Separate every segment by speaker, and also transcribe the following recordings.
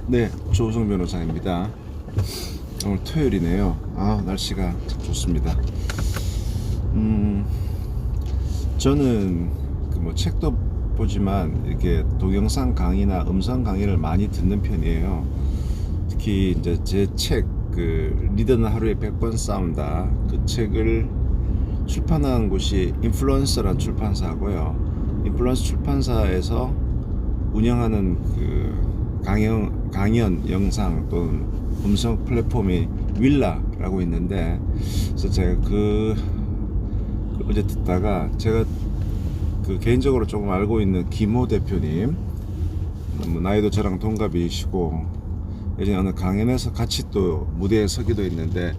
Speaker 1: 네, 조우성 변호사입니다. 오늘 토요일이네요. 날씨가 참 좋습니다. 저는 책도 보지만 이렇게 동영상 강의나 음성 강의를 많이 듣는 편이에요. 특히 이제 제 책, 리더는 하루에 100번 싸운다. 그 책을 출판한 곳이 인플루언서란 출판사고요. 인플루언서 출판사에서 운영하는 강연 영상 또는 음성 플랫폼이 윌라라고 있는데, 그래서 제가 어제 듣다가 제가 개인적으로 조금 알고 있는 김호 대표님, 나이도 저랑 동갑이시고 예전에 어느 강연에서 같이 또 무대에 서기도 했는데,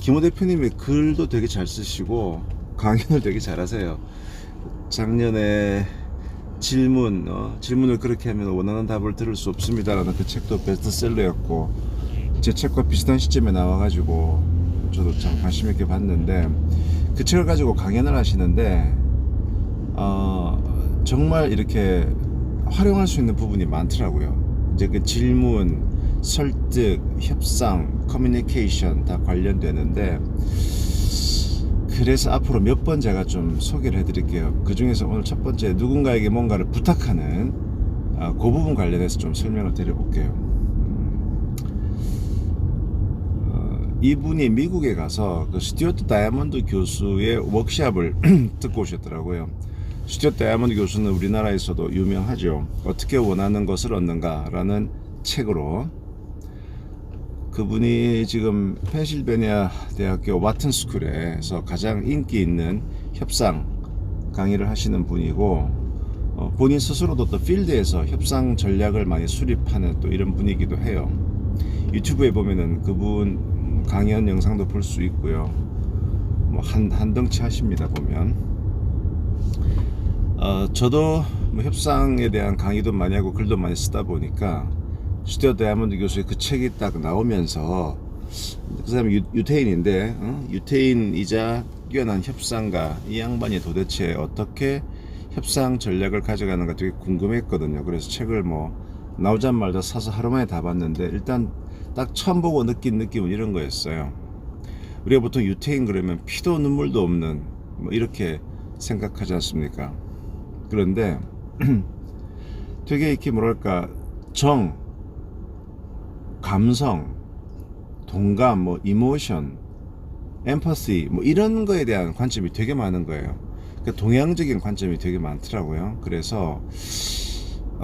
Speaker 1: 김호 대표님이 글도 되게 잘 쓰시고 강연을 되게 잘하세요. 작년에 질문을 그렇게 하면 원하는 답을 들을 수 없습니다라는 그 책도 베스트셀러였고, 제 책과 비슷한 시점에 나와가지고 저도 참 관심 있게 봤는데, 그 책을 가지고 강연을 하시는데 정말 이렇게 활용할 수 있는 부분이 많더라고요. 이제 그 질문, 설득, 협상, 커뮤니케이션 다 관련되는데, 그래서 앞으로 몇 번 제가 좀 소개를 해드릴게요. 그 중에서 오늘 첫 번째, 누군가에게 뭔가를 부탁하는 그 부분 관련해서 좀 설명을 드려볼게요. 이분이 미국에 가서 그 스튜어트 다이아몬드 교수의 워크샵을 듣고 오셨더라고요. 스튜어트 다이아몬드 교수는 우리나라에서도 유명하죠. 어떻게 원하는 것을 얻는가라는 책으로, 그분이 지금 펜실베니아 대학교 와튼스쿨에서 가장 인기 있는 협상 강의를 하시는 분이고, 본인 스스로도 또 필드에서 협상 전략을 많이 수립하는 또 이런 분이기도 해요. 유튜브에 보면은 그분 강연 영상도 볼 수 있고요. 한 덩치 하십니다, 보면. 저도 협상에 대한 강의도 많이 하고 글도 많이 쓰다 보니까 스튜어트 다이아몬드 교수의 그 책이 딱 나오면서, 그 사람이 유태인인데 유태인이자 뛰어난 협상가, 이 양반이 도대체 어떻게 협상 전략을 가져가는가 되게 궁금했거든요. 그래서 책을 나오자마자 사서 하루 만에 다 봤는데, 일단 딱 처음 보고 느낀 느낌은 이런 거였어요. 우리가 보통 유태인 그러면 피도 눈물도 없는 이렇게 생각하지 않습니까? 그런데 되게 이렇게 감성, 동감, 이모션, 엠퍼시 이런 거에 대한 관점이 되게 많은 거예요. 그러니까 동양적인 관점이 되게 많더라고요. 그래서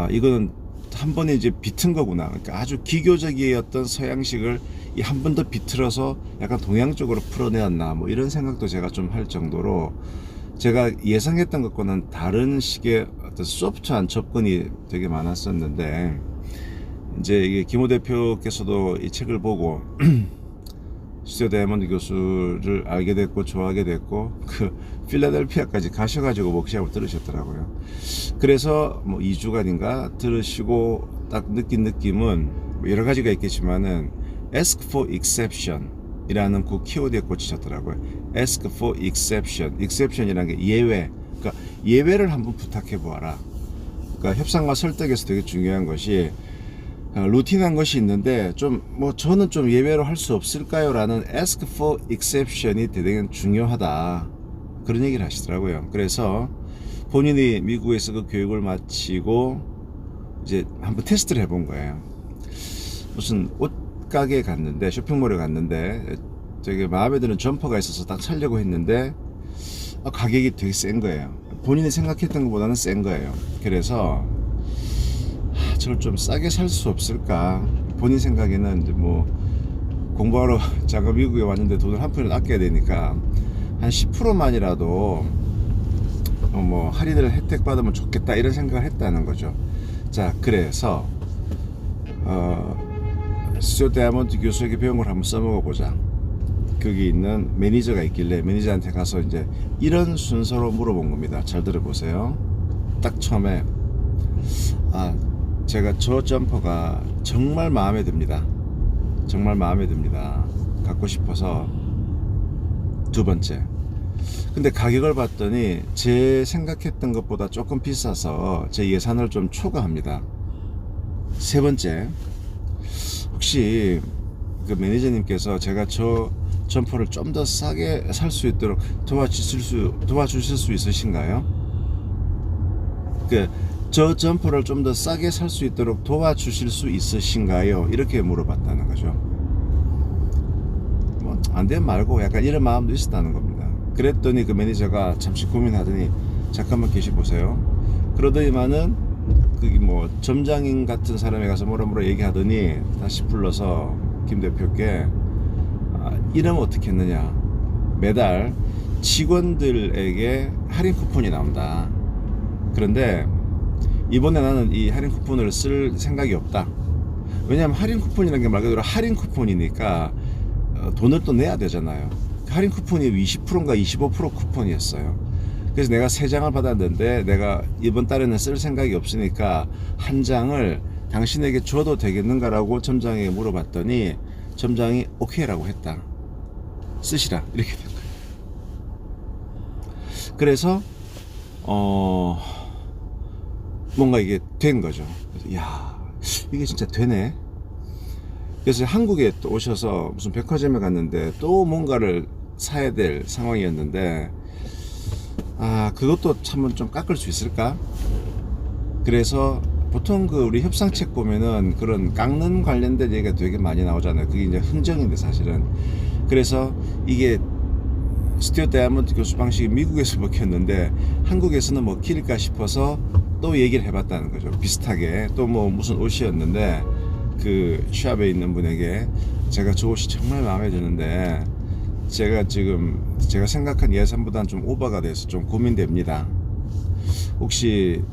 Speaker 1: 이거는 한 번에 이제 비튼 거구나. 그러니까 아주 기교적이었던 서양식을 한 번 더 비틀어서 약간 동양 쪽으로 풀어내었나, 이런 생각도 제가 좀 할 정도로, 제가 예상했던 것과는 다른 식의 어떤 소프트한 접근이 되게 많았었는데, 이제 이게 김호 대표께서도 이 책을 보고 스튜어트 다이아몬드 교수를 알게 됐고 좋아하게 됐고, 필라델피아까지 가셔가지고 워크숍을 들으셨더라고요. 그래서 2주간인가 들으시고 딱 느낀 느낌은 여러 가지가 있겠지만은 ask for exception 이라는 그 키워드에 꽂히셨더라고요. ask for exception. exception이라는 게 예외. 그러니까 예외를 한번 부탁해 보아라. 그러니까 협상과 설득에서 되게 중요한 것이, 루틴한 것이 있는데 저는 좀 예외로 할 수 없을까요? 라는 ask for exception이 되게 중요하다, 그런 얘기를 하시더라고요. 그래서 본인이 미국에서 그 교육을 마치고 이제 한번 테스트를 해본 거예요. 무슨 옷가게에 갔는데, 쇼핑몰에 갔는데 되게 마음에 드는 점퍼가 있어서 딱 사려고 했는데 가격이 되게 센 거예요. 본인이 생각했던 것보다는 센 거예요. 그래서 저걸 좀 싸게 살 수 없을까. 본인 생각에는 이제 공부하러 잠깐 미국에 왔는데 돈을 한 푼을 아껴야 되니까 한 10%만이라도 할인을 혜택 받으면 좋겠다, 이런 생각을 했다는 거죠. 자, 그래서 스튜어트 다이아몬드 교수에게 배운 걸 한번 써먹어 보자. 거기 있는 매니저가 있길래 매니저한테 가서 이제 이런 순서로 물어본 겁니다. 잘 들어보세요. 딱 처음에, 제가 저 점퍼가 정말 마음에 듭니다. 정말 마음에 듭니다. 갖고 싶어서. 두 번째, 근데 가격을 봤더니 제 생각했던 것보다 조금 비싸서 제 예산을 좀 초과합니다. 세 번째, 혹시 그 매니저님께서 제가 저 점퍼를 좀 더 싸게 살 수 있도록 도와주실 수 있으신가요? 저 점퍼를 좀 더 싸게 살 수 있도록 도와주실 수 있으신가요? 이렇게 물어봤다는 거죠. 뭐 안 되면 말고 약간 이런 마음도 있었다는 겁니다. 그랬더니 그 매니저가 잠시 고민하더니 잠깐만 계시보세요. 그러더니만은 그게 뭐 점장인 같은 사람이 가서 뭐라 얘기하더니 다시 불러서 김 대표께 이러면 어떻게 했느냐, 매달 직원들에게 할인 쿠폰이 나온다. 그런데 이번에 나는 이 할인 쿠폰을 쓸 생각이 없다. 왜냐하면 할인 쿠폰이라는 게 말 그대로 할인 쿠폰이니까 돈을 또 내야 되잖아요. 할인 쿠폰이 20%인가 25% 쿠폰이었어요. 그래서 내가 3장을 받았는데 내가 이번 달에는 쓸 생각이 없으니까 한 장을 당신에게 줘도 되겠는가라고 점장에게 물어봤더니 점장이 오케이라고 했다. 쓰시라, 이렇게 된 거예요. 그래서 뭔가 이게 된 거죠. 그래서 야, 이게 진짜 되네. 그래서 한국에 또 오셔서 무슨 백화점에 갔는데 또 뭔가를 사야 될 상황이었는데, 그것도 참 좀 깎을 수 있을까? 그래서 보통 그 우리 협상책 보면은 그런 깎는 관련된 얘기가 되게 많이 나오잖아요. 그게 이제 흥정인데 사실은. 그래서 이게 스튜어트 다이아몬드 교수 방식이 미국에서 먹혔는데 한국에서는 뭐 길까 싶어서 또 얘기를 해봤다는 거죠. 비슷하게 또 뭐 무슨 옷이었는데 그 샵에 있는 분에게 제가 저 옷이 정말 마음에 드는데 제가 생각한 예산보다는 좀 오버가 돼서 좀 고민됩니다. 혹시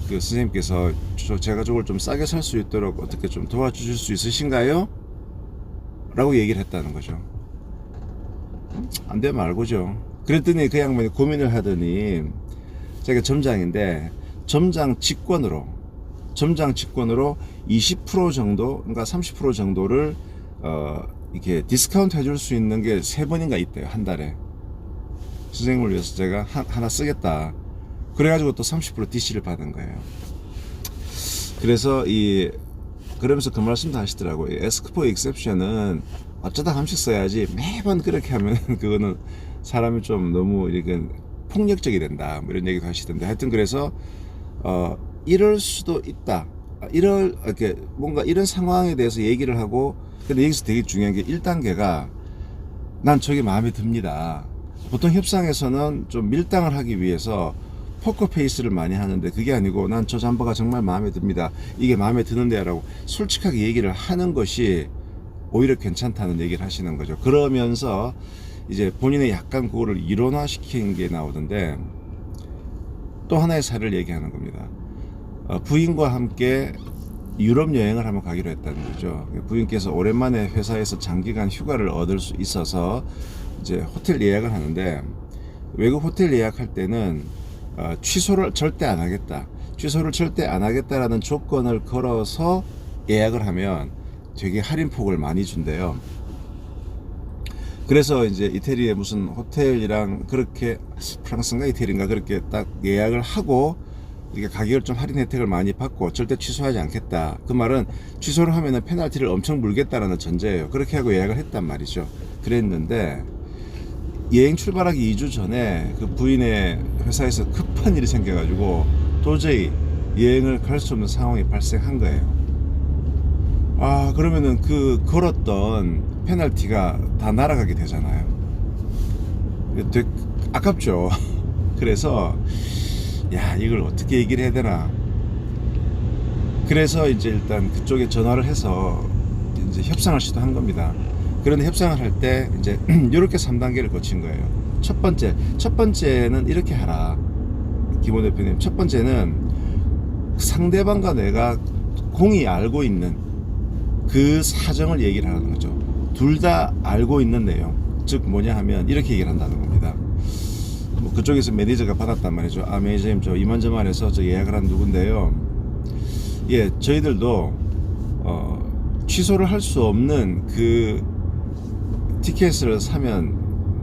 Speaker 1: 그 선생님께서 제가 저걸 좀 싸게 살 수 있도록 어떻게 좀 도와주실 수 있으신가요? 라고 얘기를 했다는 거죠. 안 되면 말고죠. 그랬더니 그 양반이 고민을 하더니 자기가 점장인데 점장 직권으로 20% 정도, 그러니까 30% 정도를 이렇게 디스카운트 해줄 수 있는 게 3번인가 있대요, 한 달에. 선생님을 위해서 제가 하나 쓰겠다. 그래가지고 또 30% DC를 받은 거예요. 그래서 그러면서 그 말씀도 하시더라고요. Ask for exception은 어쩌다 한 번씩 써야지 매번 그렇게 하면 그거는 사람이 좀 너무 이렇게 폭력적이 된다, 뭐 이런 얘기도 하시던데, 하여튼 그래서 이럴 수도 있다, 이렇게 뭔가 이런 상황에 대해서 얘기를 하고. 근데 여기서 되게 중요한 게 1단계가 난 저게 마음에 듭니다. 보통 협상에서는 좀 밀당을 하기 위해서 포커페이스를 많이 하는데 그게 아니고 난 저 잠바가 정말 마음에 듭니다, 이게 마음에 드는데 라고 솔직하게 얘기를 하는 것이 오히려 괜찮다는 얘기를 하시는 거죠. 그러면서 이제 본인의 약간 그거를 이론화시킨 게 나오던데, 또 하나의 사례를 얘기하는 겁니다. 부인과 함께 유럽 여행을 한번 가기로 했다는 거죠. 부인께서 오랜만에 회사에서 장기간 휴가를 얻을 수 있어서 이제 호텔 예약을 하는데, 외국 호텔 예약할 때는 취소를 절대 안 하겠다라는 조건을 걸어서 예약을 하면 되게 할인폭을 많이 준대요. 그래서 이제 이태리의 무슨 호텔이랑 그렇게, 프랑스인가 이태리인가 그렇게 딱 예약을 하고 이게 가격을 좀 할인 혜택을 많이 받고 절대 취소하지 않겠다. 그 말은 취소를 하면은 페널티를 엄청 물겠다라는 전제예요. 그렇게 하고 예약을 했단 말이죠. 그랬는데 여행 출발하기 2주 전에 그 부인의 회사에서 급한 일이 생겨가지고 도저히 여행을 갈 수 없는 상황이 발생한 거예요. 그러면은 그 걸었던 페널티가 다 날아가게 되잖아요. 되게 아깝죠. 그래서 이걸 어떻게 얘기를 해야 되나. 그래서 이제 일단 그쪽에 전화를 해서 이제 협상을 시도한 겁니다. 그런데 협상을 할 때 이제 이렇게 3단계를 거친 거예요. 첫 번째는 이렇게 하라. 김호 대표님, 첫 번째는 상대방과 내가 공이 알고 있는 그 사정을 얘기를 하는 거죠. 둘 다 알고 있는 내용, 즉 뭐냐 하면 이렇게 얘기를 한다는 겁니다. 뭐 그쪽에서 매니저가 받았단 말이죠. 매니저님, 저 이만저만해서 저 예약을 한 누군데요, 저희들도 취소를 할 수 없는 그 티켓을 사면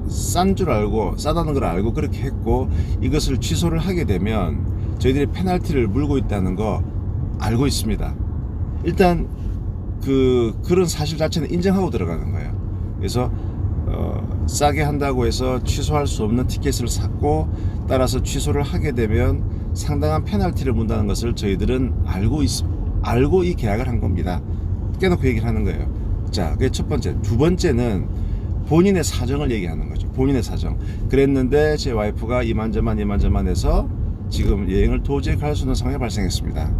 Speaker 1: 싸다는 걸 알고 그렇게 했고, 이것을 취소를 하게 되면 저희들이 페널티를 물고 있다는 거 알고 있습니다. 일단 그런 사실 자체는 인정하고 들어가는 거예요. 그래서 싸게 한다고 해서 취소할 수 없는 티켓을 샀고, 따라서 취소를 하게 되면 상당한 페널티를 문다는 것을 저희들은 알고 이 계약을 한 겁니다. 깨놓고 얘기를 하는 거예요. 자, 그게 첫 번째. 두 번째는 본인의 사정을 얘기하는 거죠. 본인의 사정. 그랬는데 제 와이프가 이만저만 해서 지금 여행을 도저히 갈 수 없는 상황이 발생했습니다.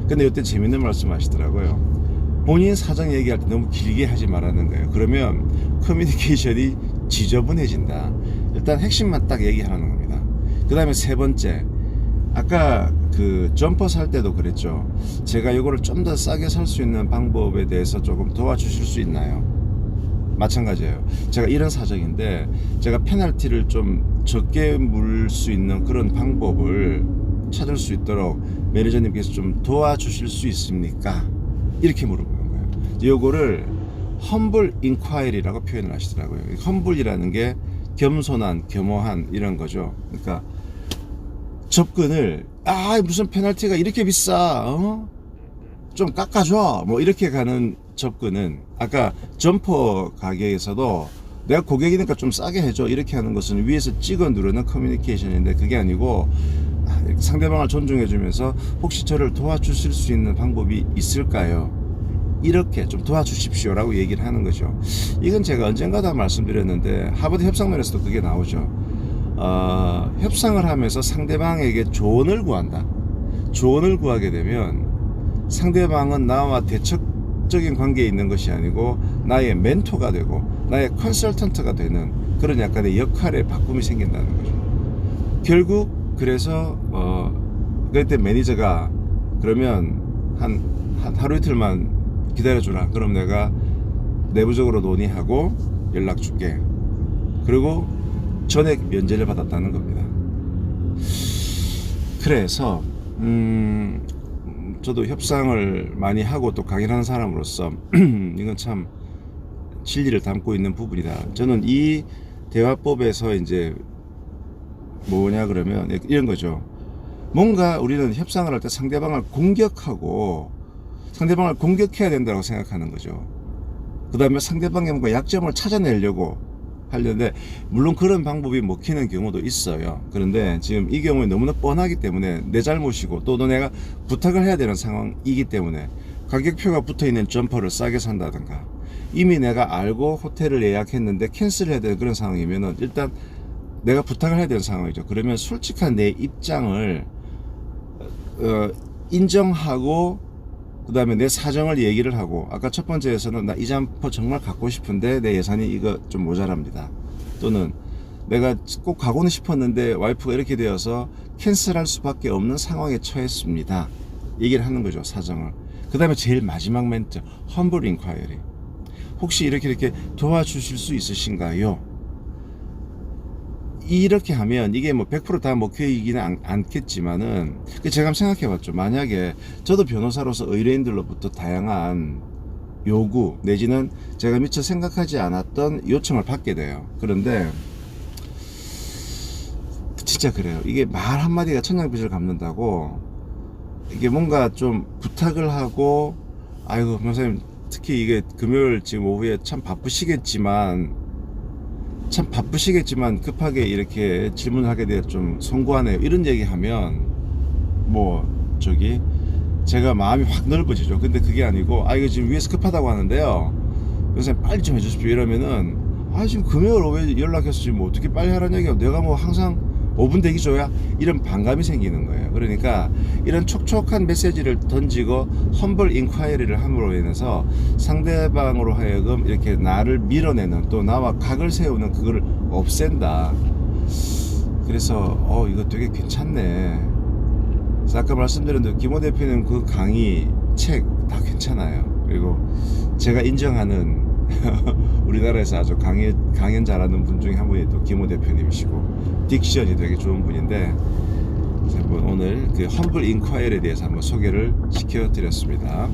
Speaker 1: 근데 이때 재밌는 말씀 하시더라고요. 본인 사정 얘기할 때 너무 길게 하지 말라는 거예요. 그러면 커뮤니케이션이 지저분해진다. 일단 핵심만 딱 얘기하는 겁니다. 그 다음에 세 번째, 아까 그 점퍼 살 때도 그랬죠. 제가 이거를 좀 더 싸게 살 수 있는 방법에 대해서 조금 도와주실 수 있나요? 마찬가지예요. 제가 이런 사정인데 제가 페널티를 좀 적게 물 수 있는 그런 방법을 찾을 수 있도록 매니저님께서 좀 도와주실 수 있습니까? 이렇게 물어보는 거예요. 요거를 humble inquiry라고 표현을 하시더라고요. humble이라는 게 겸손한, 겸허한 이런 거죠. 그러니까 접근을 무슨 페널티가 이렇게 비싸, 좀 깎아줘, 뭐 이렇게 가는 접근은, 아까 점퍼 가게에서도 내가 고객이니까 좀 싸게 해줘 이렇게 하는 것은 위에서 찍어 누르는 커뮤니케이션인데, 그게 아니고 상대방을 존중해 주면서 혹시 저를 도와주실 수 있는 방법이 있을까요? 이렇게 좀 도와주십시오 라고 얘기를 하는 거죠. 이건 제가 언젠가 다 말씀드렸는데 하버드 협상론에서도 그게 나오죠. 협상을 하면서 상대방에게 조언을 구한다. 조언을 구하게 되면 상대방은 나와 대척적인 관계에 있는 것이 아니고 나의 멘토가 되고 나의 컨설턴트가 되는 그런 약간의 역할의 바꿈이 생긴다는 거죠. 결국 그래서 그때 매니저가 그러면 한 하루 이틀만 기다려주라. 그럼 내가 내부적으로 논의하고 연락 줄게. 그리고 전액 면제를 받았다는 겁니다. 그래서 저도 협상을 많이 하고 또 강연하는 사람으로서 이건 참 진리를 담고 있는 부분이다. 저는 이 대화법에서 이제 뭐냐 그러면 이런 거죠. 뭔가 우리는 협상을 할 때 상대방을 공격해야 된다고 생각하는 거죠. 그 다음에 상대방의 뭔가 약점을 찾아내려고 하려는데, 물론 그런 방법이 먹히는 경우도 있어요. 그런데 지금 이 경우에 너무나 뻔하기 때문에 내 잘못이고 또 내가 부탁을 해야 되는 상황이기 때문에 가격표가 붙어있는 점퍼를 싸게 산다든가, 이미 내가 알고 호텔을 예약했는데 캔슬해야 되는 그런 상황이면은 일단 내가 부탁을 해야 되는 상황이죠. 그러면 솔직한 내 입장을 인정하고 그 다음에 내 사정을 얘기를 하고, 아까 첫 번째에서는 나 이 점퍼 정말 갖고 싶은데 내 예산이 이거 좀 모자랍니다. 또는 내가 꼭 가고는 싶었는데 와이프가 이렇게 되어서 캔슬할 수밖에 없는 상황에 처했습니다. 얘기를 하는 거죠, 사정을. 그 다음에 제일 마지막 멘트, humble inquiry. 혹시 이렇게 도와주실 수 있으신가요? 이렇게 하면 이게 뭐 100% 다 먹히기는 않겠지만은, 제가 한번 생각해 봤죠. 만약에 저도 변호사로서 의뢰인들로부터 다양한 요구 내지는 제가 미처 생각하지 않았던 요청을 받게 돼요. 그런데 진짜 그래요. 이게 말 한마디가 천냥빚을 갚는다고, 이게 뭔가 좀 부탁을 하고, 아이고 변호사님 특히 이게 금요일 지금 오후에 참 바쁘시겠지만 급하게 이렇게 질문을 하게 되어 좀 송구하네요, 이런 얘기하면 제가 마음이 확 넓어지죠. 근데 그게 아니고, 이거 지금 위에서 급하다고 하는데요, 선생님 빨리 좀 해주십시오 이러면은, 지금 금요일 오후에 연락해서 지금 어떻게 빨리 하라는 얘기야, 내가 항상 5분 대기 줘야, 이런 반감이 생기는 거예요. 그러니까 이런 촉촉한 메시지를 던지고 humble inquiry를 함으로 인해서 상대방으로 하여금 이렇게 나를 밀어내는, 또 나와 각을 세우는 그거를 없앤다. 그래서 이거 되게 괜찮네. 그래서 아까 말씀드린 대로 김호 대표님 그 강의 책 다 괜찮아요. 그리고 제가 인정하는 우리나라에서 아주 강연 잘하는 분 중에 한 분이 또 김호 대표님이시고, 딕션이 되게 좋은 분인데, 오늘 그 humble inquiry에 대해서 한번 소개를 시켜드렸습니다.